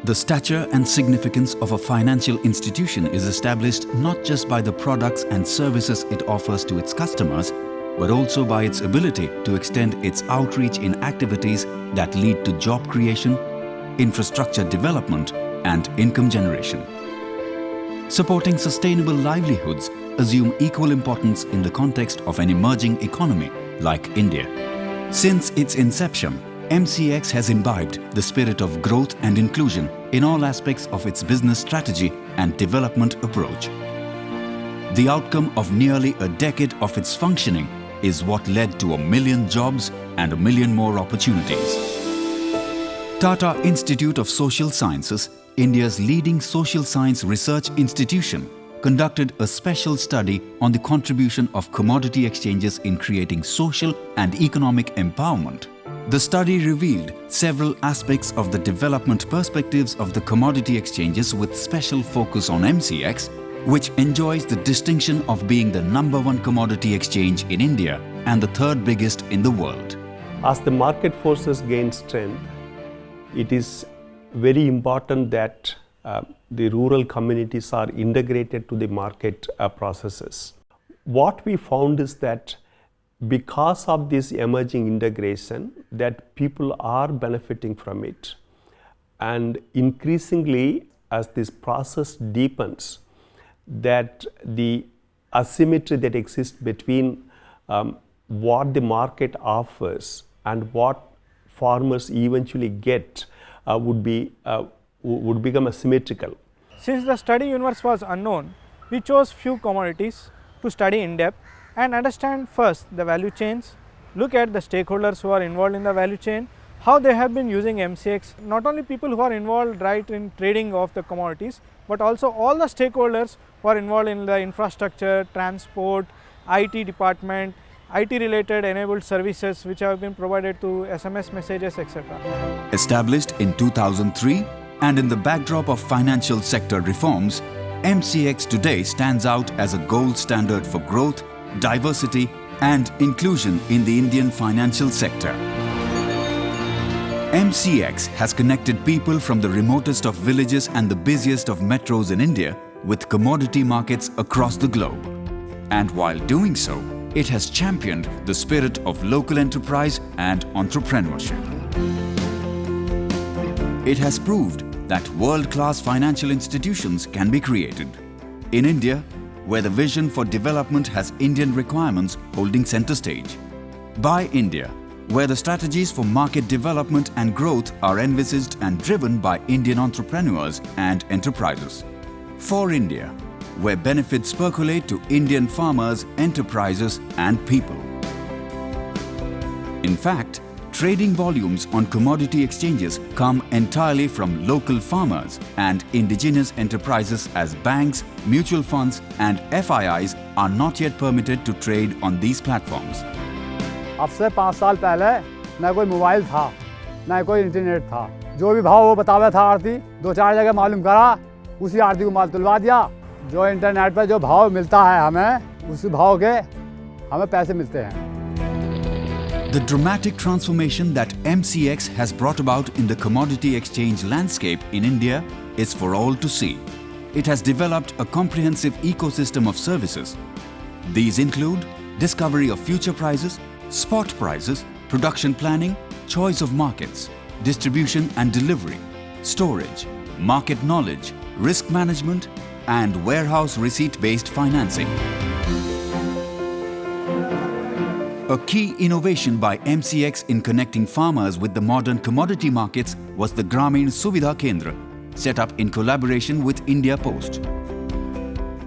The stature and significance of a financial institution is established not just by the products and services it offers to its customers, but also by its ability to extend its outreach in activities that lead to job creation, infrastructure development, and income generation. Supporting sustainable livelihoods assume equal importance in the context of an emerging economy like India. Since its inception, MCX has imbibed the spirit of growth and inclusion in all aspects of its business strategy and development approach. The outcome of nearly a decade of its functioning is what led to 1 million jobs and 1 million more opportunities. Tata Institute of Social Sciences, India's leading social science research institution, conducted a special study on the contribution of commodity exchanges in creating social and economic empowerment. The study revealed several aspects of the development perspectives of the commodity exchanges with special focus on MCX, which enjoys the distinction of being the #1 commodity exchange in India and the 3rd biggest in the world. As the market forces gain strength, it is very important that the rural communities are integrated to the market processes. What we found is that because of this emerging integration, that people are benefiting from it, and increasingly as this process deepens, that the asymmetry that exists between what the market offers and what farmers eventually get would become asymmetrical. Since the study universe was unknown, we chose few commodities to study in depth and understand first the value chains, look at the stakeholders who are involved in the value chain, how they have been using MCX, not only people who are involved right in trading of the commodities, but also all the stakeholders who are involved in the infrastructure, transport, IT department, IT related enabled services which have been provided to SMS messages, etc. Established in 2003 and in the backdrop of financial sector reforms, MCX today stands out as a gold standard for growth, diversity and inclusion in the Indian financial sector. MCX has connected people from the remotest of villages and the busiest of metros in India with commodity markets across the globe. And while doing so, it has championed the spirit of local enterprise and entrepreneurship. It has proved that world-class financial institutions can be created. In India, where the vision for development has Indian requirements holding center stage. By India, where the strategies for market development and growth are envisaged and driven by Indian entrepreneurs and enterprises. For India, where benefits percolate to Indian farmers, enterprises and people. In fact, trading volumes on commodity exchanges come entirely from local farmers and indigenous enterprises, as banks, mutual funds and FIIs are not yet permitted to trade on these platforms. अब से 5 साल पहले न कोई mobile था, न कोई internet था। जो भी भाव वो बतावा था आरती, 2-4 जगह मालूम करा, उसी आरती को माल तुलवा दिया। जो इंटरनेट पर जो भाव मिलता है हमें, उसी भाव के हमें पैसे मिलते हैं। The dramatic transformation that MCX has brought about in the commodity exchange landscape in India is for all to see. It has developed a comprehensive ecosystem of services. These include discovery of future prices, spot prices, production planning, choice of markets, distribution and delivery, storage, market knowledge, risk management, and warehouse receipt-based financing. A key innovation by MCX in connecting farmers with the modern commodity markets was the Gramin Suvidha Kendra, set up in collaboration with India Post.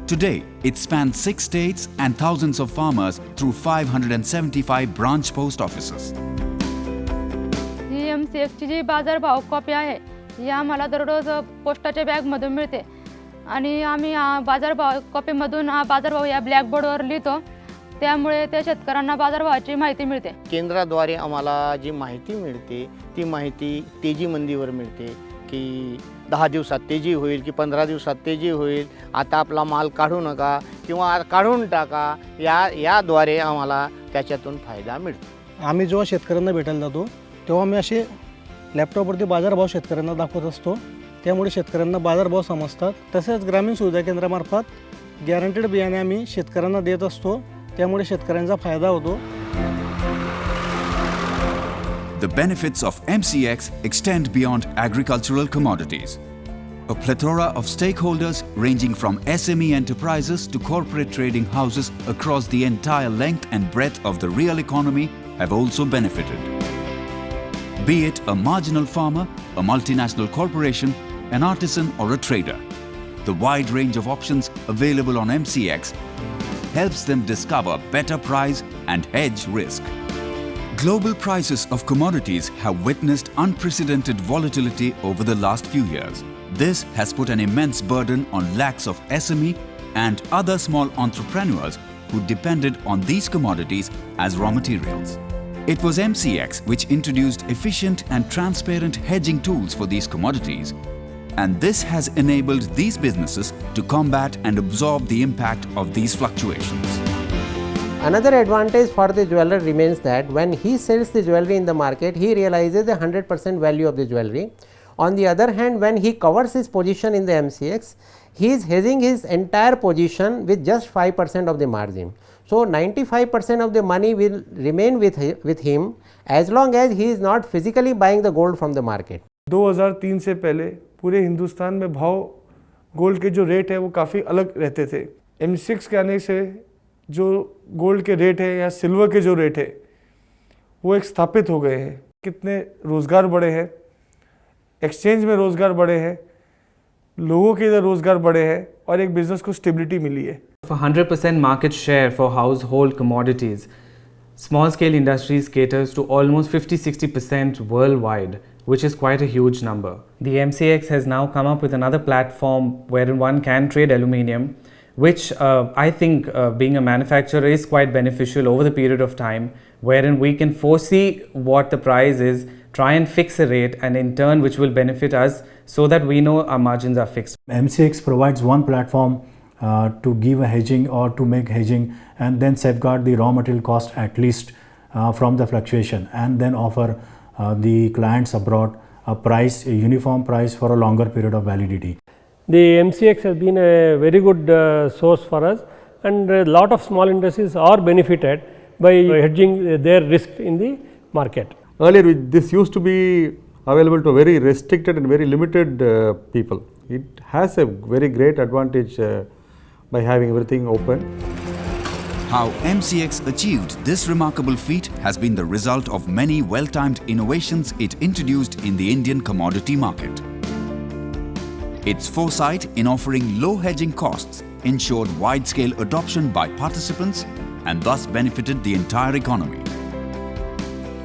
Today, it spans 6 states and thousands of farmers through 575 branch post offices. MCX ची जी बाजारभाव copy आहे ही आम्हाला दररोज पोस्टाच्या बॅगमधून मिळते आणि आम्ही बाजारभाव कॉपीमधून बाजारभाव या ब्लॅकबोर्डवर लिहितो, त्यामुळे त्या शेतकऱ्यांना बाजारभावाची माहिती मिळते. केंद्राद्वारे आम्हाला जी माहिती मिळते ती माहिती तेजी मंदीवर मिळते की 10 दिवसात तेजी होईल की 15 दिवसात तेजी होईल, आता आपला माल काढू नका किंवा काढून टाका, याद्वारे आम्हाला त्याच्यातून फायदा मिळतो. आम्ही जेव्हा शेतकऱ्यांना भेटायला जातो तेव्हा आम्ही असे लॅपटॉपवरती बाजारभाव शेतकऱ्यांना दाखवत असतो. त्यामुळे शेतकऱ्यांना बाजारभाव समजतात. तसेच ग्रामीण सुविधा केंद्रामार्फत गॅरंटेड बियाणे आम्ही शेतकऱ्यांना देत असतो, त्यामुळे शेतकऱ्यांचा फायदा होतो. The benefits of MCX extend beyond agricultural commodities. A plethora of stakeholders ranging from SME enterprises to corporate trading houses across the entire length and breadth of the real economy have also benefited. Be it a marginal farmer, a multinational corporation, an artisan or a trader, the wide range of options available on MCX helps them discover better price and hedge risk. Global prices of commodities have witnessed unprecedented volatility over the last few years. This has put an immense burden on lakhs of SME and other small entrepreneurs who depended on these commodities as raw materials. It was MCX which introduced efficient and transparent hedging tools for these commodities, and this has enabled these businesses to combat and absorb the impact of these fluctuations. Another advantage for the jeweler remains that when he sells the jewelry in the market, he realizes the 100% value of the jewelry. On the other hand, when he covers his position in the MCX, he is hedging his entire position with just 5% of the margin. So 95% of the money will remain with him as long as he is not physically buying the gold from the market. 2003 से पहले पूरे हिंदुस्तान में भाव gold के जो rate है वो काफ़ी अलग रहते थे. MCX के आने से जो गोल्ड के रेट है या सिल्वर के जो रेट है वो एक स्थापित हो गए हैं. कितने रोज़गार बढ़े हैं, एक्सचेंज में रोज़गार बढ़े हैं, लोगों के इधर रोज़गार बढ़े हैं और एक बिज़नेस को स्टेबिलिटी मिली है. For 100% market share for household commodities, small scale industries caters to almost 50-60% worldwide, which is quite a huge number. The MCX has now come up with another platform wherein one can trade aluminium, which I think being a manufacturer is quite beneficial over the period of time, wherein we can foresee what the price is, try and fix a rate, and in turn which will benefit us so that we know our margins are fixed. MCX provides one platform to give a hedging or to make hedging and then safeguard the raw material cost at least from the fluctuation, and then offer the clients abroad a uniform price for a longer period of validity. The MCX has been a very good source for us, and a lot of small industries are benefited by hedging their risk in the market. Earlier this used to be available to very restricted and very limited people. It has a very great advantage by having everything open. How MCX achieved this remarkable feat has been the result of many well-timed innovations it introduced in the Indian commodity market. Its foresight in offering low hedging costs ensured wide-scale adoption by participants and thus benefited the entire economy.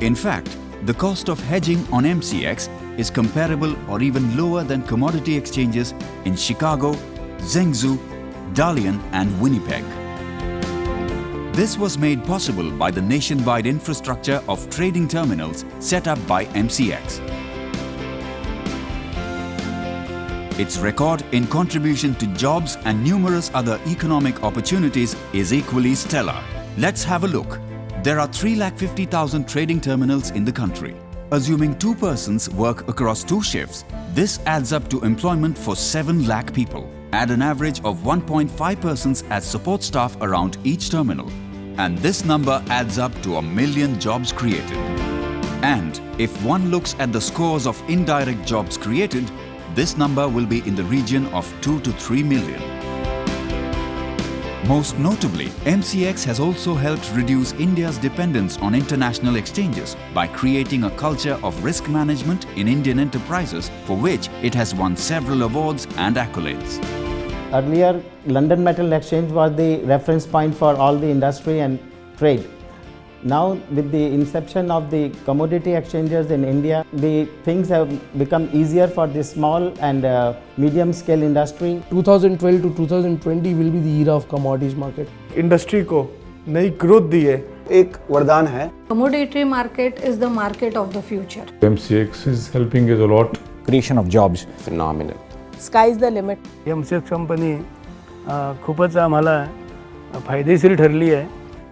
In fact, the cost of hedging on MCX is comparable or even lower than commodity exchanges in Chicago, Zhengzhou, Dalian and Winnipeg. This was made possible by the nationwide infrastructure of trading terminals set up by MCX. Its record in contribution to jobs and numerous other economic opportunities is equally stellar. Let's have a look. There are 350,000 trading terminals in the country. Assuming 2 persons work across 2 shifts, this adds up to employment for 7 lakh people. Add an average of 1.5 persons as support staff around each terminal, and this number adds up to 1 million jobs created. And if one looks at the scores of indirect jobs created, this number will be in the region of 2 to 3 million. Most notably, MCX has also helped reduce India's dependence on international exchanges by creating a culture of risk management in Indian enterprises, for which it has won several awards and accolades. Earlier, London Metal Exchange was the reference point for all the industry and trade. Now, with the inception of the commodity exchanges in India, the things have become easier for the small and medium scale industry. 2012 to 2020 will be the era of commodities market. Industry को नई growth दी है. एक वरदान है. Commodity market is the market of the future. MCX is helping us a lot. Creation of jobs. Phenomenal. Sky is the limit. MCX company खूपच आम्हाला फायदेशीर ठरली आहे.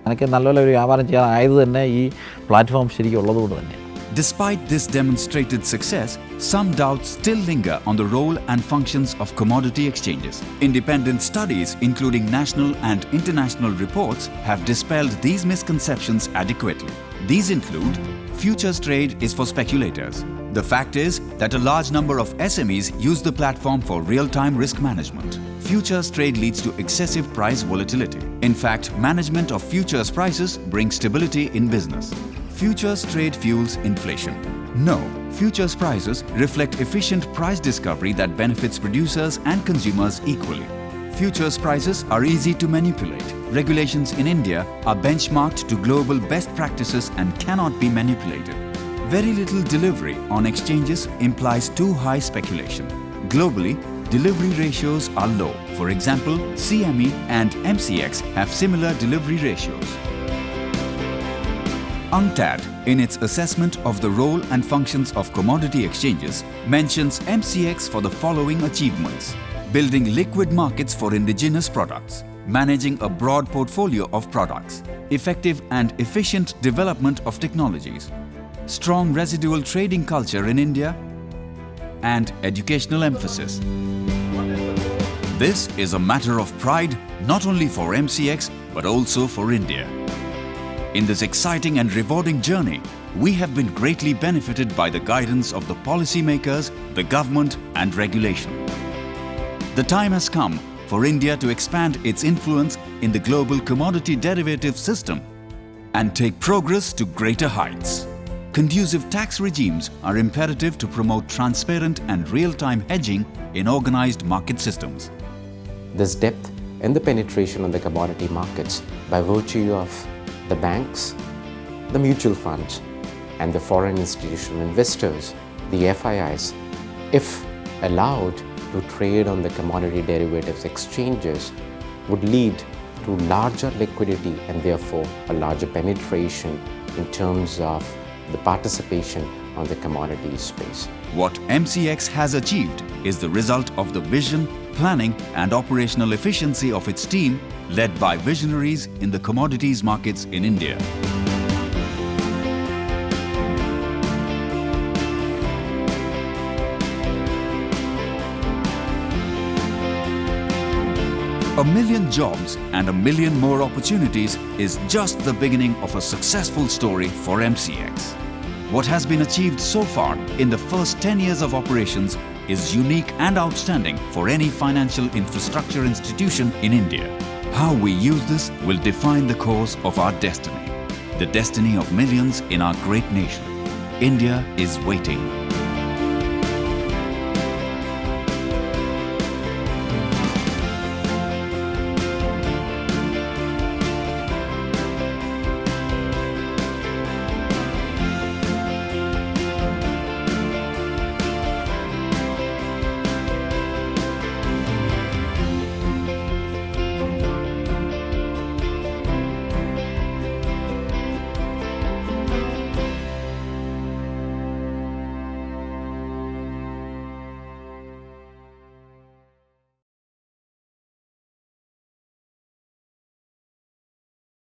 എനിക്ക് നല്ലൊരു വ്യാപാരം ചെയ്യാനായത് തന്നെ ഈ പ്ലാറ്റ്ഫോം ശരിക്കും ഉള്ളതുകൊണ്ട് തന്നെ. Despite this demonstrated success, some doubts still linger on the role and functions of commodity exchanges. Independent studies, including national and international reports, have dispelled these misconceptions adequately. These include: futures trade is for speculators. The fact is that a large number of SMEs use the platform for real-time risk management. Futures trade leads to excessive price volatility. In fact, management of futures prices brings stability in business. Futures trade fuels inflation. No, futures prices reflect efficient price discovery that benefits producers and consumers equally. Futures prices are easy to manipulate. Regulations in India are benchmarked to global best practices and cannot be manipulated. Very little delivery on exchanges implies too high speculation. Globally, delivery ratios are low. For example, CME and MCX have similar delivery ratios. UNCTAD, in its assessment of the role and functions of commodity exchanges, mentions MCX for the following achievements: building liquid markets for indigenous products, managing a broad portfolio of products, effective and efficient development of technologies, strong residual trading culture in India, and educational emphasis. This is a matter of pride not only for MCX but also for India. In this exciting and rewarding journey, we have been greatly benefited by the guidance of the policymakers, the government, and regulation. The time has come for India to expand its influence in the global commodity derivative system and take progress to greater heights. Conducive tax regimes are imperative to promote transparent and real-time hedging in organized market systems. This depth in the penetration of the commodity markets by virtue of the banks, the mutual funds, and the foreign institutional investors, the FIIs, if allowed to trade on the commodity derivatives exchanges, would lead to larger liquidity and therefore a larger penetration in terms of the participation on the commodities space. What MCX has achieved is the result of the vision, planning, and operational efficiency of its team, led by visionaries in the commodities markets in India. A million jobs and a million more opportunities is just the beginning of a successful story for MCX. What has been achieved so far in the first 10 years of operations is unique and outstanding for any financial infrastructure institution in India. How we use this will define the course of our destiny, the destiny of millions in our great nation. India is waiting.